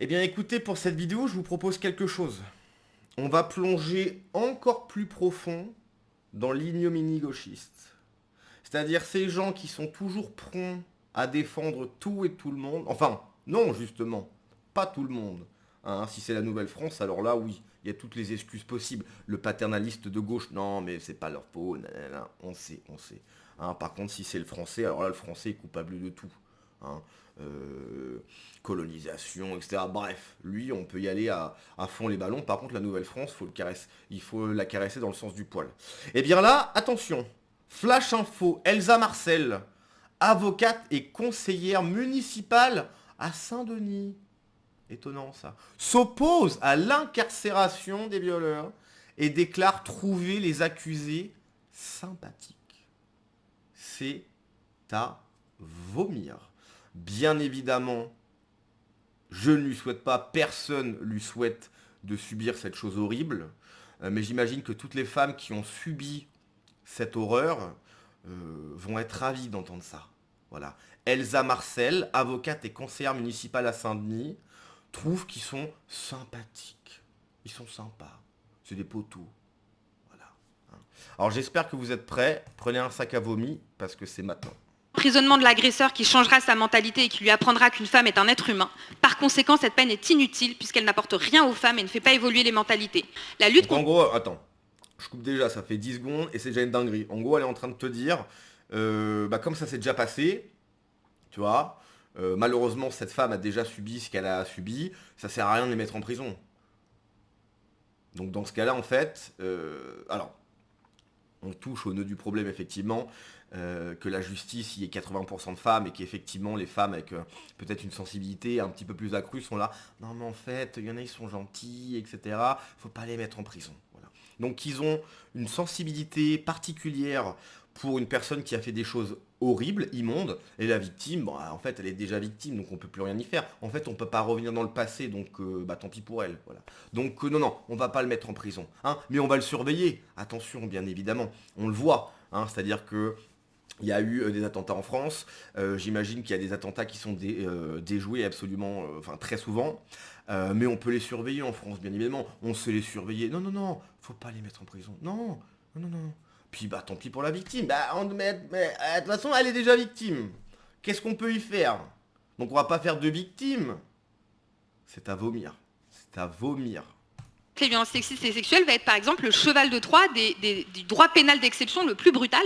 Eh bien écoutez, pour cette vidéo, je vous propose quelque chose. On va plonger encore plus profond dans l'ignominie gauchiste. C'est-à-dire ces gens qui sont toujours prompts à défendre tout et tout le monde. Enfin, non, justement, pas tout le monde. Hein, si c'est la Nouvelle-France, alors là, oui, il y a toutes les excuses possibles. Le paternaliste de gauche, non, mais c'est pas leur peau, nanana, on sait, on sait. Hein, par contre, si c'est le français, alors là, le français est coupable de tout. Hein. Euh, Colonisation, etc. Bref, lui, on peut y aller à fond les ballons. Par contre, la Nouvelle-France, il faut la caresser dans le sens du poil. Et bien là, attention, flash info, Elsa Marcel, avocate et conseillère municipale à Saint-Denis, étonnant ça, s'oppose à l'incarcération des violeurs et déclare trouver les accusés sympathiques. C'est à vomir. Bien évidemment, je ne lui souhaite pas, personne lui souhaite de subir cette chose horrible, mais j'imagine que toutes les femmes qui ont subi cette horreur vont être ravies d'entendre ça. Voilà. Elsa Marcel, avocate et conseillère municipale à Saint-Denis, trouve qu'ils sont sympathiques. Ils sont sympas. C'est des poteaux. Voilà. Hein. Alors j'espère que vous êtes prêts. Prenez un sac à vomi parce que c'est maintenant. Emprisonnement de l'agresseur qui changera sa mentalité et qui lui apprendra qu'une femme est un être humain. Par conséquent, cette peine est inutile puisqu'elle n'apporte rien aux femmes et ne fait pas évoluer les mentalités. La lutte Donc, en gros, attends, je coupe déjà, ça fait 10 secondes et c'est déjà une dinguerie. En gros, elle est en train de te dire, comme ça s'est déjà passé, tu vois, malheureusement, cette femme a déjà subi ce qu'elle a subi, ça sert à rien de les mettre en prison. Donc dans ce cas-là, en fait, alors, on touche au nœud du problème, effectivement, que la justice, il y ait 80% de femmes et qu'effectivement les femmes avec peut-être une sensibilité un petit peu plus accrue sont là. Non mais en fait, il y en a, ils sont gentils, etc. Faut pas les mettre en prison. Voilà. Donc ils ont une sensibilité particulière pour une personne qui a fait des choses horribles, immondes, et la victime, bon, en fait, elle est déjà victime, donc on peut plus rien y faire. En fait, on peut pas revenir dans le passé, donc tant pis pour elle. Voilà. Donc non, on va pas le mettre en prison, hein, mais on va le surveiller. Attention, bien évidemment, on le voit, hein, c'est-à-dire que il y a eu des attentats en France. J'imagine qu'il y a des attentats qui sont déjoués absolument, enfin très souvent. Mais on peut les surveiller en France, bien évidemment. On sait les surveiller. Non, faut pas les mettre en prison. Non. Puis bah tant pis pour la victime. Mais de toute façon, elle est déjà victime. Qu'est-ce qu'on peut y faire? Donc on va pas faire de victime. C'est à vomir. C'est à vomir. les violences sexistes et sexuelles va être par exemple le cheval de Troie du droit pénal d'exception le plus brutal.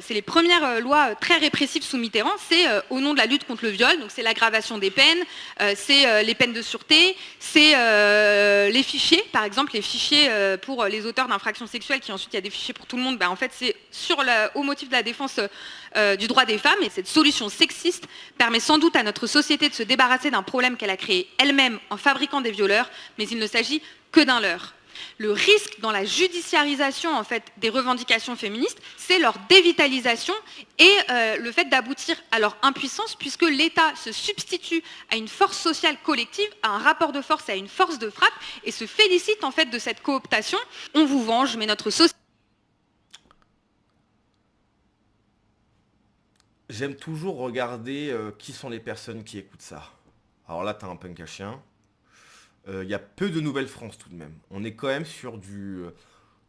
C'est les premières lois très répressives sous Mitterrand, c'est au nom de la lutte contre le viol, donc c'est l'aggravation des peines, c'est les peines de sûreté, c'est les fichiers, par exemple les fichiers pour les auteurs d'infractions sexuelles, qui ensuite il y a des fichiers pour tout le monde, en fait c'est au motif de la défense du droit des femmes, et cette solution sexiste permet sans doute à notre société de se débarrasser d'un problème qu'elle a créé elle-même en fabriquant des violeurs, mais il ne s'agit que d'un leurre. Le risque dans la judiciarisation en fait, des revendications féministes, c'est leur dévitalisation et le fait d'aboutir à leur impuissance, puisque l'État se substitue à une force sociale collective, à un rapport de force et à une force de frappe, et se félicite en fait de cette cooptation. On vous venge, mais notre société... J'aime toujours regarder qui sont les personnes qui écoutent ça. Alors là, t'as un punk à chien. Il y a peu de Nouvelle-France tout de même. On est quand même sur du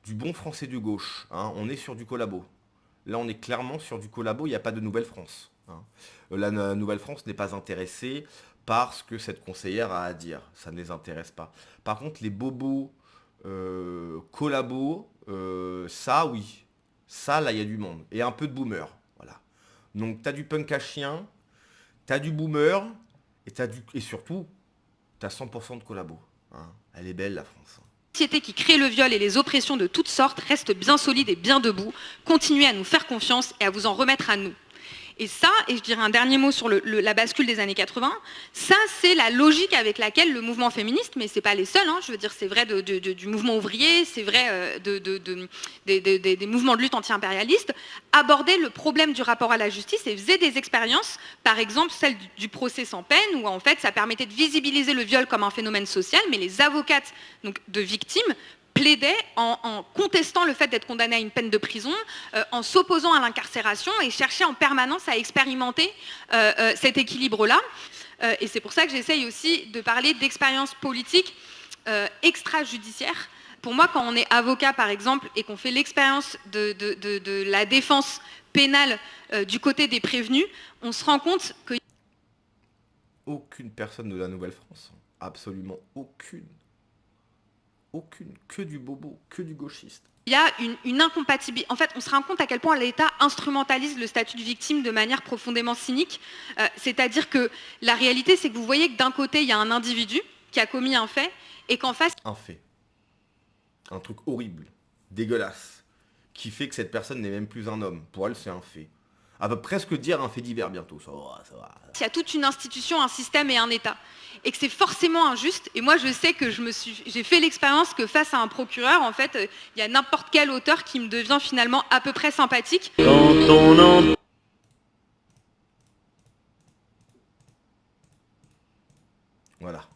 bon français de gauche. Hein. On est sur du collabo. Là, on est clairement sur du collabo. Il n'y a pas de Nouvelle-France. Hein. La Nouvelle-France n'est pas intéressée par ce que cette conseillère a à dire. Ça ne les intéresse pas. Par contre, les bobos collabos, ça, oui. Ça, là, il y a du monde. Et un peu de boomer. Voilà. Donc, t'as du punk à chien, t'as du boomer, et surtout, t'as 100% de collabo. Hein. Elle est belle, la France. Société qui crée le viol et les oppressions de toutes sortes reste bien solide et bien debout. Continuez à nous faire confiance et à vous en remettre à nous. Et ça, et je dirais un dernier mot sur la bascule des années 80, ça c'est la logique avec laquelle le mouvement féministe, mais c'est pas les seuls, hein, je veux dire c'est vrai du mouvement ouvrier, c'est vrai des mouvements de lutte anti-impérialiste, abordait le problème du rapport à la justice et faisait des expériences, par exemple celle du procès sans peine, où en fait ça permettait de visibiliser le viol comme un phénomène social, mais les avocates donc, de victimes plaidait en contestant le fait d'être condamné à une peine de prison, en s'opposant à l'incarcération et cherchait en permanence à expérimenter cet équilibre-là. Et c'est pour ça que j'essaye aussi de parler d'expérience politique extrajudiciaire. Pour moi, quand on est avocat, par exemple, et qu'on fait l'expérience de la défense pénale du côté des prévenus, on se rend compte que... Aucune personne de la Nouvelle-France, absolument aucune, que du bobo, que du gauchiste. Il y a une incompatibilité. En fait, on se rend compte à quel point l'État instrumentalise le statut de victime de manière profondément cynique. C'est-à-dire que la réalité, c'est que vous voyez que d'un côté, il y a un individu qui a commis un fait, et qu'en face... Un fait. Un truc horrible, dégueulasse, qui fait que cette personne n'est même plus un homme. Pour elle, c'est un fait. Elle va presque dire un fait divers bientôt. Ça va, ça va. Il y a toute une institution, un système et un État. Et que c'est forcément injuste. Et moi, je sais que j'ai fait l'expérience que face à un procureur, en fait, il y a n'importe quel auteur qui me devient finalement à peu près sympathique. Voilà.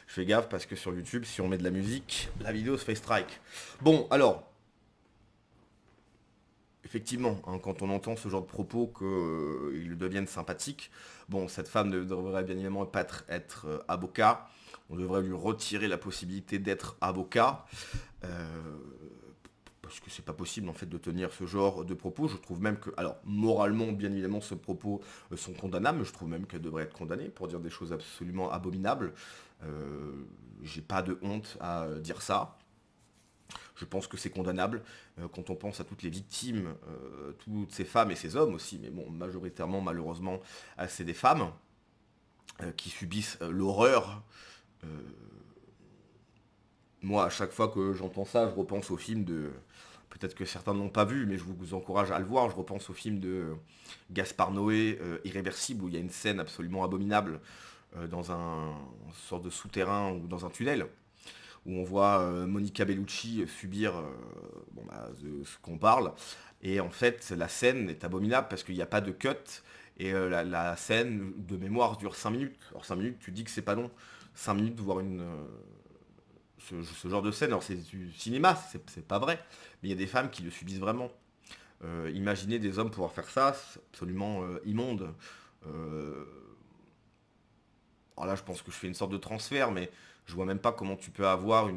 Je fais gaffe parce que sur YouTube, si on met de la musique, la vidéo se fait strike. Bon, alors... Effectivement, hein, quand on entend ce genre de propos qu'ils deviennent sympathiques, bon, cette femme ne devrait bien évidemment pas être avocat. On devrait lui retirer la possibilité d'être avocat. Parce que c'est pas possible en fait de tenir ce genre de propos. Je trouve même que, alors moralement bien évidemment ces propos sont condamnables, mais je trouve même qu'elle devrait être condamnée pour dire des choses absolument abominables. J'ai pas de honte à dire ça. Je pense que c'est condamnable quand on pense à toutes les victimes, toutes ces femmes et ces hommes aussi, mais bon, majoritairement, malheureusement, c'est des femmes qui subissent l'horreur. Moi, à chaque fois que j'entends ça, je repense au film de... Peut-être que certains ne l'ont pas vu, mais je vous encourage à le voir. Je repense au film de Gaspard Noé, Irréversible, où il y a une scène absolument abominable dans une sorte de souterrain ou dans un tunnel, où on voit Monica Bellucci subir ce qu'on parle. Et en fait, la scène est abominable parce qu'il n'y a pas de cut. Et la scène, de mémoire, dure 5 minutes. Alors 5 minutes, tu dis que c'est pas long. 5 minutes de voir ce genre de scène. Alors c'est du cinéma, c'est pas vrai. Mais il y a des femmes qui le subissent vraiment. Imaginez des hommes pouvoir faire ça, c'est absolument immonde. Alors là, je pense que je fais une sorte de transfert, mais je vois même pas comment tu peux avoir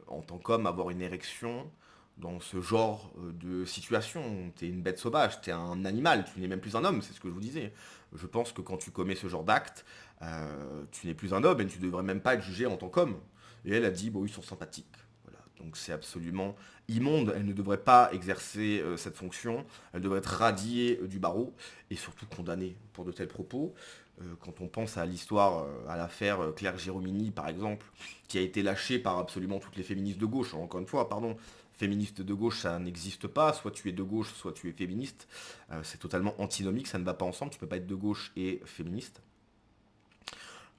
en tant qu'homme, avoir une érection dans ce genre de situation. T'es une bête sauvage, t'es un animal, tu n'es même plus un homme, c'est ce que je vous disais. Je pense que quand tu commets ce genre d'acte, tu n'es plus un homme et tu devrais même pas être jugé en tant qu'homme. Et elle a dit, bon, ils sont sympathiques. Voilà. Donc c'est absolument immonde, elle ne devrait pas exercer cette fonction, elle devrait être radiée du barreau et surtout condamnée pour de tels propos. Quand on pense à l'histoire, à l'affaire Claire Giromini par exemple, qui a été lâchée par absolument toutes les féministes de gauche, encore une fois, pardon, féministe de gauche ça n'existe pas, soit tu es de gauche, soit tu es féministe, c'est totalement antinomique, ça ne va pas ensemble, tu peux pas être de gauche et féministe.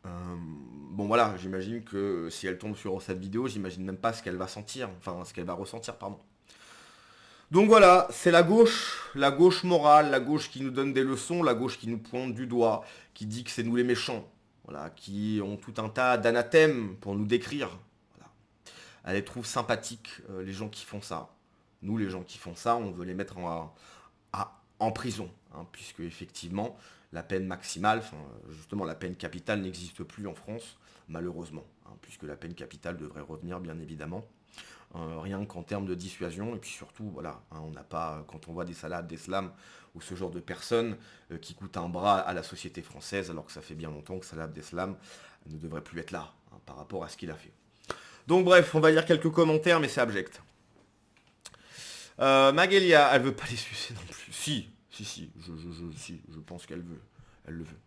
Bon voilà, j'imagine que si elle tombe sur cette vidéo, j'imagine même pas ce qu'elle va sentir, enfin ce qu'elle va ressentir, pardon. Donc voilà, c'est la gauche morale, la gauche qui nous donne des leçons, la gauche qui nous pointe du doigt, qui dit que c'est nous les méchants, voilà, qui ont tout un tas d'anathèmes pour nous décrire. Voilà. Elle les trouve sympathiques, les gens qui font ça. Nous, les gens qui font ça, on veut les mettre en prison, hein, puisque effectivement, la peine maximale, justement la peine capitale n'existe plus en France, malheureusement, hein, puisque la peine capitale devrait revenir bien évidemment. Rien qu'en termes de dissuasion, et puis surtout, voilà, hein, on n'a pas, quand on voit des Salah Abdeslam ou ce genre de personnes qui coûtent un bras à la société française, alors que ça fait bien longtemps que Salah Abdeslam ne devrait plus être là, hein, par rapport à ce qu'il a fait. Donc bref, on va lire quelques commentaires, mais c'est abject. Magelia, elle veut pas les sucer non plus. Si, je pense qu'elle veut. Elle le veut.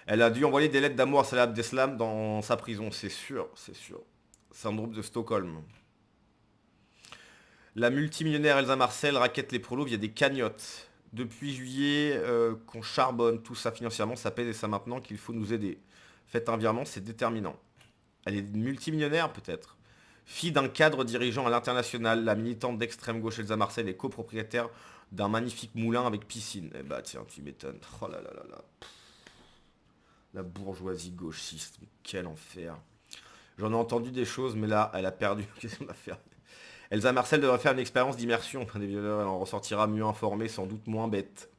Elle a dû envoyer des lettres d'amour à Salah Abdeslam dans sa prison, c'est sûr. Syndrome de Stockholm. La multimillionnaire Elsa Marcel raquette les prolos via des cagnottes. Depuis juillet, qu'on charbonne tout ça financièrement, ça pèse et ça maintenant qu'il faut nous aider. Faites un virement, c'est déterminant. Elle est multimillionnaire peut-être. Fille d'un cadre dirigeant à l'international, la militante d'extrême gauche Elsa Marcel est copropriétaire d'un magnifique moulin avec piscine. Eh bah tiens, tu m'étonnes. Oh là là là là. La bourgeoisie gauchiste, mais quel enfer. J'en ai entendu des choses, mais là, elle a perdu. Qu'est-ce qu'on va faire ? Elsa Marcel devrait faire une expérience d'immersion auprès des violeurs, elle en ressortira mieux informée, sans doute moins bête.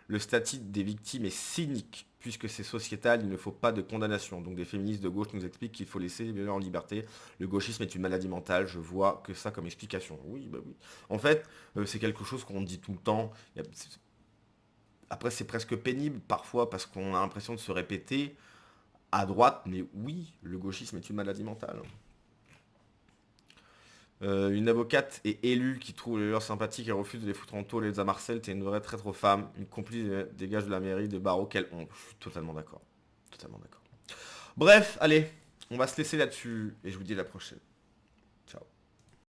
Le statut des victimes est cynique. puisque c'est sociétal, il ne faut pas de condamnation. Donc des féministes de gauche nous expliquent qu'il faut laisser les violences en liberté. Le gauchisme est une maladie mentale, je vois que ça comme explication. Oui, bah oui. En fait, c'est quelque chose qu'on dit tout le temps. Après, c'est presque pénible parfois parce qu'on a l'impression de se répéter à droite, mais oui, le gauchisme est une maladie mentale. Une avocate est élue qui trouve les leurs sympathiques et refuse de les foutre en taule les à Marcel, t'es une vraie traître aux femmes, une complice des gages de la mairie de Barreau, quelle honte. Je suis totalement d'accord. Totalement d'accord. Bref, allez, on va se laisser là-dessus et je vous dis à la prochaine.